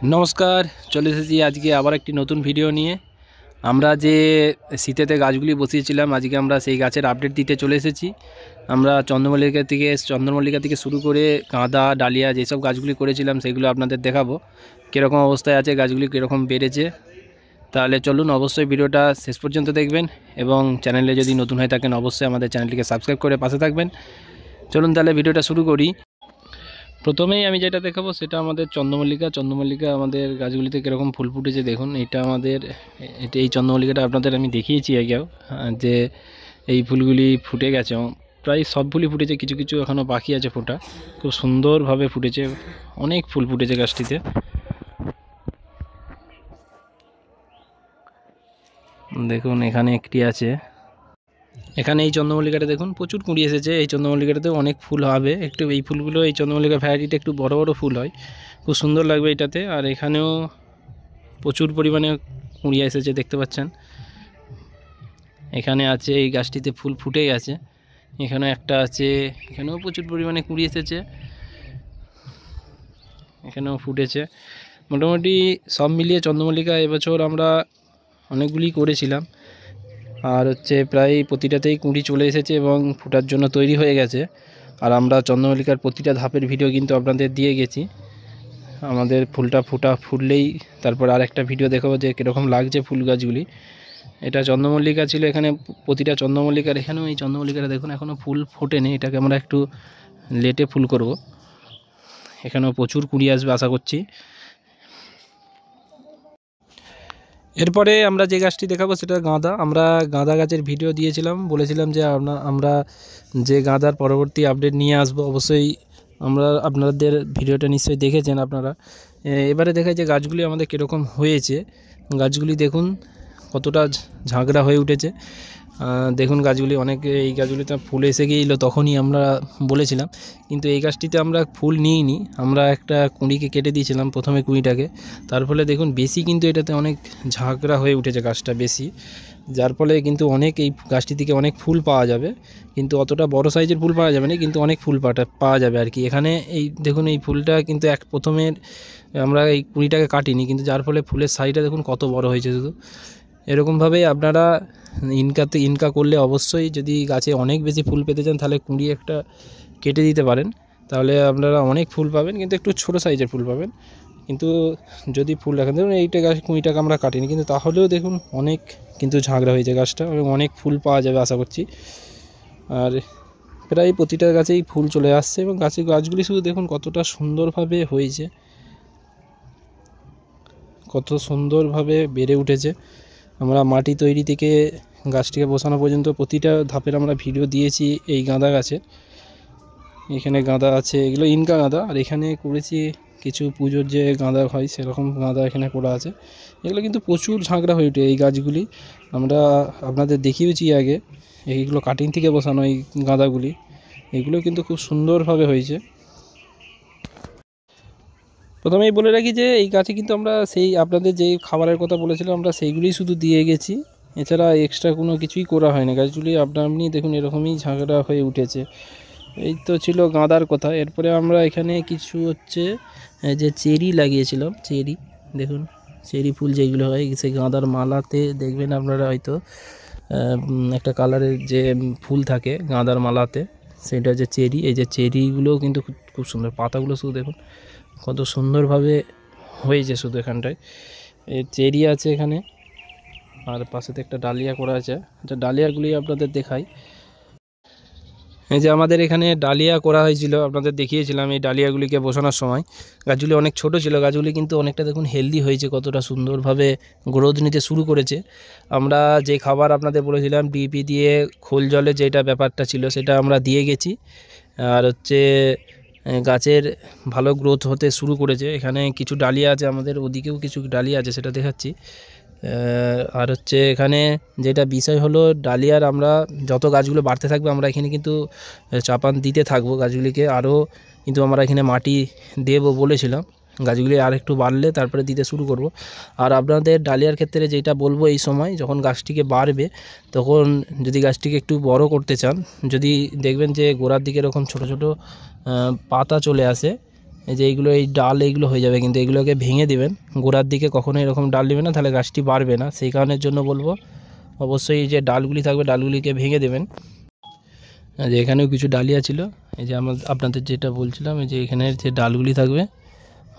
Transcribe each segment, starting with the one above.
নমস্কার, চলে এসেছি আজকে আবার একটি নতুন ভিডিও নিয়ে। আমরা যে শীতেতে গাছগুলি বসিয়েছিলাম, আজকে আমরা সেই গাছের আপডেট দিতে চলে এসেছি। আমরা চন্দ্রমল্লিকা থেকে শুরু করে গাঁদা, ডালিয়া যেসব গাছগুলি করেছিলাম সেগুলো আপনাদের দেখাবো কীরকম অবস্থায় আছে, গাছগুলি কীরকম বেড়েছে। তাহলে চলুন, অবশ্যই ভিডিওটা শেষ পর্যন্ত দেখবেন এবং চ্যানেলে যদি নতুন হয়ে থাকেন অবশ্যই আমাদের চ্যানেলটিকে সাবস্ক্রাইব করে পাশে থাকবেন। চলুন তাহলে ভিডিওটা শুরু করি। প্রথমেই আমি যেটা দেখাবো সেটা আমাদের চন্দ্রমল্লিকা আমাদের গাছগুলিতে কীরকম ফুল ফুটেছে দেখুন। এই চন্দ্রমল্লিকাটা আপনাদের আমি দেখিয়েছি আগেও, যে এই ফুলগুলি ফুটে গেছে, প্রায় সব ফুলই ফুটেছে, কিছু কিছু এখনও বাকি আছে ফোটা। খুব সুন্দরভাবে ফুটেছে, অনেক ফুল ফুটেছে গাছটিতে। দেখুন এখানে একটি আছে, এখানে এই চন্দ্রমল্লিকাটা দেখুন প্রচুর কুঁড়ি এসেছে। এই চন্দ্রমল্লিকাটাতেও অনেক ফুল হবে, একটু এই ফুলগুলো, এই চন্দ্রমল্লিকা ভ্যারাইটিটা একটু বড় বড় ফুল হয়, খুব সুন্দর লাগবে এটাতে। আর এখানেও প্রচুর পরিমাণে কুঁড়ি এসেছে, দেখতে পাচ্ছেন। এখানে আছে, এই গাছটিতে ফুল ফুটে গেছে, এখানেও একটা আছে, এখানেও প্রচুর পরিমাণে কুঁড়ি এসেছে, এখানেও ফুটেছে। মোটামুটি সব মিলিয়ে চন্দ্রমল্লিকা এবছর আমরা অনেকগুলি করেছিলাম, আর প্রায় প্রতিটাতেই কুঁড়ি চলে এসেছে এবং ফোটার জন্য তৈরি হয়ে গেছে। আর আমরা চন্দ্রমল্লিকার প্রতিটা ধাপের ভিডিও কিন্তু আপনাদের দিয়ে গেছি। আমাদের ফুলটা ফুটলেই তারপর আর একটা ভিডিও দেখাবো যে কীরকম লাগছে ফুল গাছগুলি। এটা চন্দ্রমল্লিকা ছিল, এখানে প্রতিটা চন্দ্রমল্লিকার, এখানেও এই চন্দ্রমল্লিকাটা দেখুন এখনও ফুল ফোটেনি, এটাকে আমরা একটু লেটে ফুল করব। এখানেও প্রচুর কুঁড়ি আসবে আশা করছি। এরপরে আমরা যে গাছটি দেখাবো সেটা গাঁদা। আমরা গাঁদা গাছের ভিডিও দিয়েছিলাম, বলেছিলাম যে আমরা যে গাঁদার পরবর্তী আপডেট নিয়ে আসবো। অবশ্যই আপনাদের ভিডিওটা নিশ্চয়ই দেখেছেন আপনারা। এবারে দেখাই যে গাছগুলি আমাদের কীরকম হয়েছে। গাছগুলি দেখুন কতটা ঝাঁকড়া হয়ে উঠেছে। দেখুন গাছগুলি, এই গাছগুলিতে ফুল এসে গিয়েছিল, তখনই আমরা বলেছিলাম, কিন্তু এই গাছটিতে আমরা ফুল নিইনি, আমরা একটা কুঁড়িকে কেটে দিয়েছিলাম প্রথমে কুঁড়িটাকে। তার ফলে দেখুন বেশি কিন্তু এটাতে অনেক ঝাঁকড়া হয়ে উঠেছে গাছটা বেশি, যার ফলে কিন্তু এই গাছটি থেকে অনেক ফুল পাওয়া যাবে, কিন্তু অতটা বড় সাইজের ফুল পাওয়া যাবে না, কিন্তু অনেক ফুল পাওয়া যাবে আর কি। এখানে এই দেখুন এই ফুলটা কিন্তু প্রথমে আমরা এই কুঁড়িটাকে কাটিনি, কিন্তু যার ফলে ফুলের সাইজটা দেখুন কত বড় হয়েছে। শুধু এরকমভাবেই আপনারা ইনকা করলে অবশ্যই, যদি গাছে অনেক বেশি ফুল পেতে চান তাহলে কুঁড়ি একটা কেটে দিতে পারেন, তাহলে আপনারা অনেক ফুল পাবেন, কিন্তু একটু ছোটো সাইজের ফুল পাবেন। কিন্তু যদি ফুল রাখেন, দেখুন এইটা কুঁড়িটাকে আমরা কাটিনি, কিন্তু তাহলেও দেখুন অনেক কিন্তু ঝাঁকড়া হয়েছে গাছটা এবং অনেক ফুল পাওয়া যাবে আশা করছি। আর প্রায় প্রতিটা গাছেই ফুল চলে আসছে এবং গাছগুলি শুধু দেখুন কতটা সুন্দরভাবে হয়েছে, কত সুন্দরভাবে বেড়ে উঠেছে। আমরা মাটি তৈরি থেকে গাছটিকে বসানো পর্যন্ত প্রতিটা ধাপের আমরা ভিডিও দিয়েছি এই গাঁদা গাছের। এখানে গাঁদা আছে, এগুলো ইনকা গাঁদা, আর এখানে করেছি কিছু পুজোর যে গাঁদা হয় সেরকম গাঁদা এখানে করা আছে। এগুলো কিন্তু প্রচুর ঝাঁকড়া হয়ে ওঠে এই গাছগুলি, আমরা আপনাদের দেখিয়েছি আগে। এইগুলো কাটিং থেকে বসানো এই গাঁদাগুলি, এগুলো কিন্তু খুব সুন্দরভাবে হয়েছে। প্রথমেই বলে রাখি যে এই গাছে কিন্তু আমরা সেই আপনাদের যেই খাবারের কথা বলেছিলাম আমরা সেইগুলোই শুধু দিয়ে গেছি, এছাড়া এক্সট্রা কোনো কিছুই করা হয় না। গাছগুলি আপনি দেখুন এরকমই ঝাঁকড়া হয়ে উঠেছে। এই তো ছিল গাঁদার কথা। এরপরে আমরা এখানে কিছু যে চেরি লাগিয়েছিলাম, চেরি দেখুন, চেরি ফুল যেগুলো হয় সেই গাঁদার মালাতে দেখবেন আপনারা হয়তো একটা কালারের যে ফুল থাকে গাঁদার মালাতে, সেটা যে চেরি। এই যে চেরিগুলোও কিন্তু খুব সুন্দর, পাতাগুলো শুধু দেখুন কত সুন্দরভাবে হয়েছে। শুধু এখানটায় এই চেরি আছে এখানে, আর পাশেতে একটা ডালিয়া করা আছে। ডালিয়াগুলি আপনাদের দেখাই। এই যে আমাদের এখানে ডালিয়া করা হয়েছিল, আপনাদের দেখিয়েছিলাম এই ডালিয়াগুলিকে বসানোর সময়। গাছগুলি অনেক ছোট ছিল, গাছগুলি কিন্তু অনেকটা দেখুন হেলদি হয়েছে, কতটা সুন্দরভাবে গ্রোথ নিতে শুরু করেছে। আমরা যে খাবার আপনাদের বলেছিলাম ডিপি দিয়ে খোল জলে, যেটা ব্যাপারটা ছিল সেটা আমরা দিয়ে গেছি। আর গাছের ভালো গ্রোথ হতে শুরু করেছে। এখানে কিছু ডালিয়া আছে, আমাদের ওদিকেও কিছু ডালিয়া আছে, সেটা দেখাচ্ছি। আর এখানে যেটা বিষয় হলো ডালিয়ার, আমরা যত গাছগুলো বাড়তে থাকবে আমরা এখানে কিন্তু চাপান দিতে থাকবো গাছগুলিকে আরও, কিন্তু আমরা এখানে মাটি দেবো বলেছিলাম। গাছগুলি আর একটু বাড়লে তারপরে দিতে শুরু করব। আর আপনাদের ডালিয়ার ক্ষেত্রে যেটা বলবো, এই সময় যখন গাছটিকে বাড়বে তখন যদি গাছটিকে একটু বড় করতে চান, যদি দেখবেন যে গোড়ার দিকে এরকম ছোট ছোট পাতা চলে আসে, এই যে এইগুলো, এই ডাল এইগুলো হয়ে যাবে, কিন্তু এগুলোকে ভেঙে দেবেন। গোড়ার দিকে কখনো এরকম ডাল দেবেন না, তাহলে গাছটি বাড়বে না। সেই কারণের জন্য বলবো অবশ্যই এই যে ডালগুলি থাকবে ডালগুলিকে ভেঙে দেবেন। যে এখানেও কিছু ডালিয়া ছিল, এই যে আপনাদের যেটা বলছিলাম, এই যে এখানের যে ডালগুলি থাকবে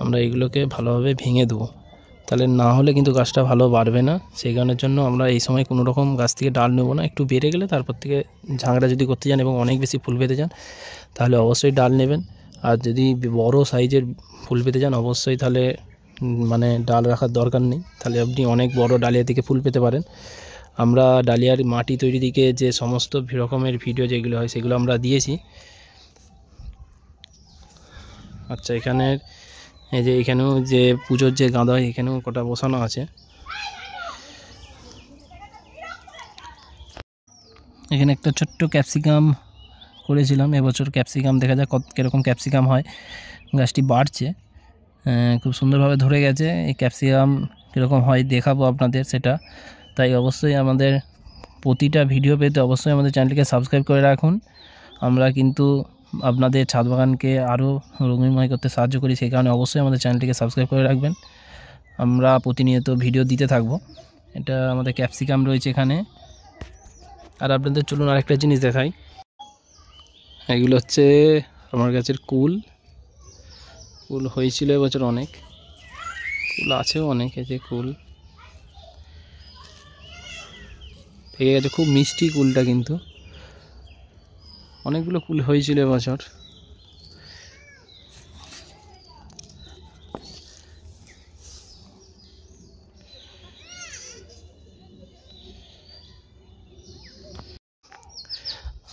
আমরা এগুলোকে ভালোভাবে ভেঙে দেবো, তাহলে না হলে কিন্তু গাছটা ভালো বাড়বে না। সেই কারণের জন্য আমরা এই সময় কোনো রকম গাছ থেকে ডাল নেবো না। একটু বেড়ে গেলে তারপর থেকে ঝাঁকড়া যদি করতে যান এবং অনেক বেশি ফুল পেতে যান তাহলে অবশ্যই ডাল নেবেন। আর যদি বড় সাইজের ফুল পেতে যান অবশ্যই তাহলে মানে ডাল রাখার দরকার নেই, তাহলে আপনি অনেক বড় ডালিয়া থেকে ফুল পেতে পারেন। আমরা ডালিয়ার মাটি তৈরি দিকে যে সমস্ত রকমের ভিডিও যেগুলো হয় সেগুলো আমরা দিয়েছি। আচ্ছা, এখানের এই যে এখানেও যে পুজোর যে গাঁদা হয় এখানেও কটা বসানো আছে। এখানে একটা ছোট্ট ক্যাপসিকাম করেছিলাম, এবছর ক্যাপসিকাম দেখা যাক কীরকম ক্যাপসিকাম হয়। গাছটি বাড়ছে, খুব সুন্দরভাবে ধরে গেছে। এই ক্যাপসিকাম কীরকম হয় দেখাবো আপনাদের সেটা। তাই অবশ্যই আমাদের প্রতিটা ভিডিও পেতে অবশ্যই আমাদের চ্যানেলটিকে সাবস্ক্রাইব করে রাখুন। আমরা কিন্তু আপনাদের ছাদ বাগানকে আরও রঙিনময় করতে সাহায্য করি, সেই কারণে অবশ্যই আমাদের চ্যানেলটিকে সাবস্ক্রাইব করে রাখবেন। আমরা প্রতিনিয়ত ভিডিও দিতে থাকব। এটা আমাদের ক্যাপসিকাম রয়েছে এখানে। আর আপনাদের চলুন আরেকটা জিনিস দেখাই। এগুলো হচ্ছে আমার গাছের কুল হয়েছিল এবছর, অনেক কুল আছেও অনেক। এই যে কুল পেকে গেছে, খুব মিষ্টি কুলটা, কিন্তু অনেকগুলো কুল হয়েছিল এবছর।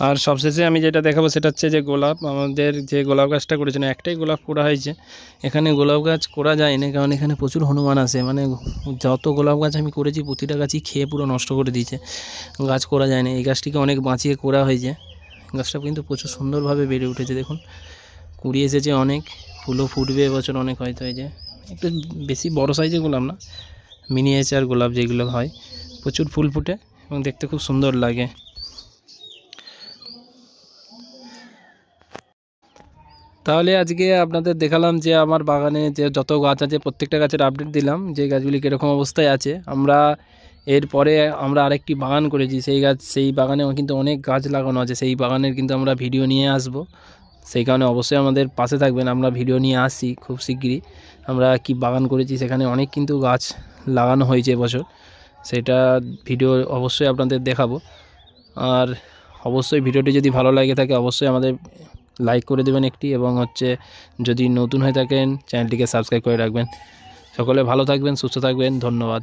আর সবশেষে আমি যেটা দেখাবো সেটা হচ্ছে যে গোলাপ। আমাদের যে গোলাপ গাছটা করেছে না, একটাই গোলাপ করা হয়েছে। এখানে গোলাপ গাছ করা যায়নি কারণ এখানে প্রচুর হনুমান আসে। মানে যত গোলাপ গাছ আমি করেছি প্রতিটা গাছই খেয়ে পুরো নষ্ট করে দিয়েছে, গাছ করা যায়নি। এই গাছটিকে অনেক বাঁচিয়ে করা হয়েছে। গাছটা কিন্তু প্রচুর সুন্দরভাবে বেড়ে উঠেছে, দেখুন কুড়ি এসেছে অনেক, ফুলও ফুটবে এবছর অনেক হয়তো। এই যে একটু বেশি বড় সাইজের গোলাপ না, মিনিয়েচার গোলাপ যেগুলো হয়, প্রচুর ফুল ফুটে এবং দেখতে খুব সুন্দর লাগে। তাহলে আজকে আপনাদের দেখালাম যে আমার বাগানে যে যত গাছ আছে প্রত্যেকটা গাছের আপডেট দিলাম, যে গাছগুলি কীরকম অবস্থায় আছে। আমরা এরপরে আমরা আরেকটি বাগান করেছি, সেই বাগানেও কিন্তু অনেক গাছ লাগানো আছে। সেই বাগানের কিন্তু আমরা ভিডিও নিয়ে আসব, সেই কারণে অবশ্যই আমাদের পাশে থাকবেন। আমরা ভিডিও নিয়ে আসছি খুব শিগগিরই। আমরা কি বাগান করেছি সেখানে অনেক কিন্তু গাছ লাগানো হয়েছে এবছর, সেটা ভিডিও অবশ্যই আপনাদের দেখাবো। আর অবশ্যই ভিডিওটি যদি ভালো লাগে থাকে অবশ্যই আমাদের লাইক করে দেবেন একটি, এবং হচ্ছে যদি নতুন হয়ে থাকেন চ্যানেলটিকে সাবস্ক্রাইব করে রাখবেন। সকলে ভালো থাকবেন, সুস্থ থাকবেন, ধন্যবাদ।